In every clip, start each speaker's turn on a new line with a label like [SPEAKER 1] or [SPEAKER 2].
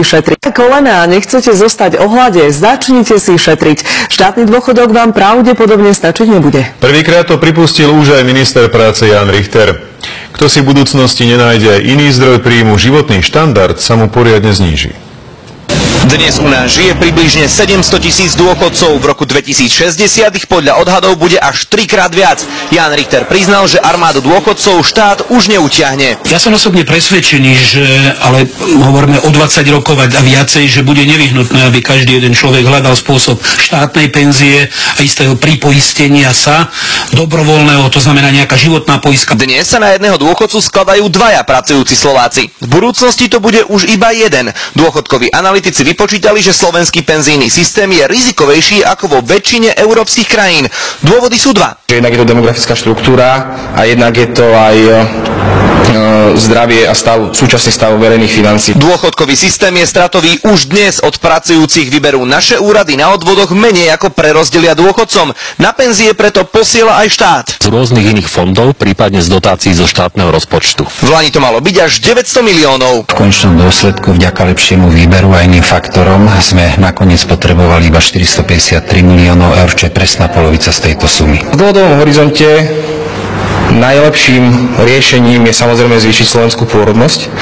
[SPEAKER 1] šetriť kolena a nechcete zostať o hlade, začnite si šetriť. Štátny dôchodok vám pravdepodobne stačiť nebude.
[SPEAKER 2] Prvýkrát to pripustil už aj minister práce Jan Richter. Kto si v budúcnosti nenájde aj iný zdroj príjmu, životný štandard sa mu poriadne zníži.
[SPEAKER 3] Dnes u nás žije približne 700 000 dôchodcov. V roku 2060 ich podľa odhadov bude až 3-krát viac. Jan Richter priznal, že armádu dôchodcov štát už neutiahne.
[SPEAKER 4] Ja som osobne presvedčený, že, ale hovoríme o 20 rokov a viacej, že bude nevyhnutné, aby každý jeden človek hľadal spôsob štátnej penzie a istého pripoistenia sa dobrovoľného, to znamená nejaká životná poistka.
[SPEAKER 3] Dnes sa na jedného dôchodcu skladajú dvaja pracujúci Slováci. V budúcnosti to bude už iba jeden. Dôchodkoví analytici vypočítali, že slovenský penzijný systém je rizikovejší ako vo väčšine európskych krajín. Dôvody sú dva.
[SPEAKER 5] Jednak je to demografická štruktúra a jednak je to aj zdravie a súčasný stav verejných financií.
[SPEAKER 3] Dôchodkový systém je stratový už dnes. Od pracujúcich vyberú naše úrady na odvodoch menej ako prerozdelia dôchodcom. Na penzie preto posiela aj štát.
[SPEAKER 6] Z rôznych iných fondov, prípadne z dotácií zo štátneho rozpočtu.
[SPEAKER 3] V lani to malo byť až 900 miliónov.
[SPEAKER 7] V konečnom dôsledku vďaka lepšiemu výberu a iným faktorom sme nakoniec potrebovali iba 453 miliónov eur, čo je presná polovica z tejto sumy.
[SPEAKER 5] V dlhodobom horizonte najlepším riešením je samozrejme zvýšiť slovenskú pôrodnosť.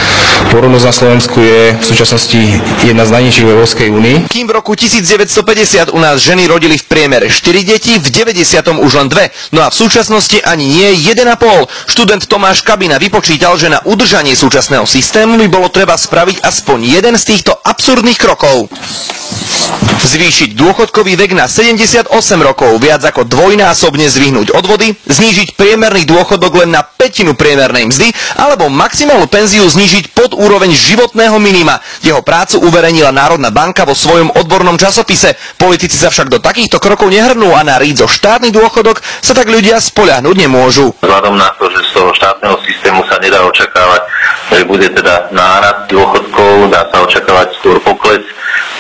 [SPEAKER 5] Pôrodnosť na Slovensku je v súčasnosti jedna z najnižších v Európskej únii.
[SPEAKER 3] Kým v roku 1950 u nás ženy rodili v priemere 4 deti, v 90. už len 2. No a v súčasnosti ani nie 1,5. Študent Tomáš Kabina vypočítal, že na udržanie súčasného systému by bolo treba spraviť aspoň jeden z týchto absurdných krokov. Zvýšiť dôchodkový vek na 78 rokov, viac ako dvojnásobne zvyhnúť odvody, znížiť priemerný dôchodok len na pätinu priemernej mzdy, alebo maximálnu penziu znížiť pod úroveň životného minima. Jeho prácu uverejnila Národná banka vo svojom odbornom časopise. Politici sa však do takýchto krokov nehrnú a na rídzo štátny dôchodok sa tak ľudia spoľahnúť nemôžu.
[SPEAKER 8] Vzhľadom na to, že z toho štátneho systému sa nedá očakávať, že bude teda nárast dôchodkov, dá sa očakávať skôr pokles,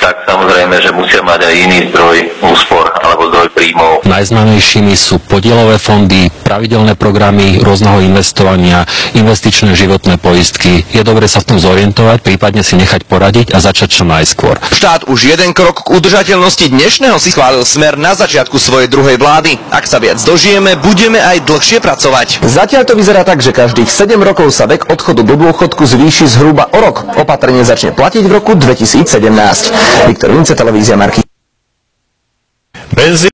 [SPEAKER 8] tak samozrejme, že musia mať aj iný zdroj úspor alebo zdroj príjmov.
[SPEAKER 6] Najznámejšími sú podielové fondy, pravidelné programy rôzneho investovania, investičné životné poistky. Je dobre sa v tom zorientovať, prípadne si nechať poradiť a začať čo najskôr.
[SPEAKER 3] Štát už jeden krok k udržateľnosti dnešného si schválil Smer na začiatku svojej druhej vlády. Ak sa viac dožijeme, budeme aj dlhšie pracovať.
[SPEAKER 1] Zatiaľ to vyzerá tak, že každých 7 rokov sa vek odchodu do dôchodku zvýši zhruba o rok. Opatrenie začne platiť v roku 2017. Viktor Vince, televízia Marky.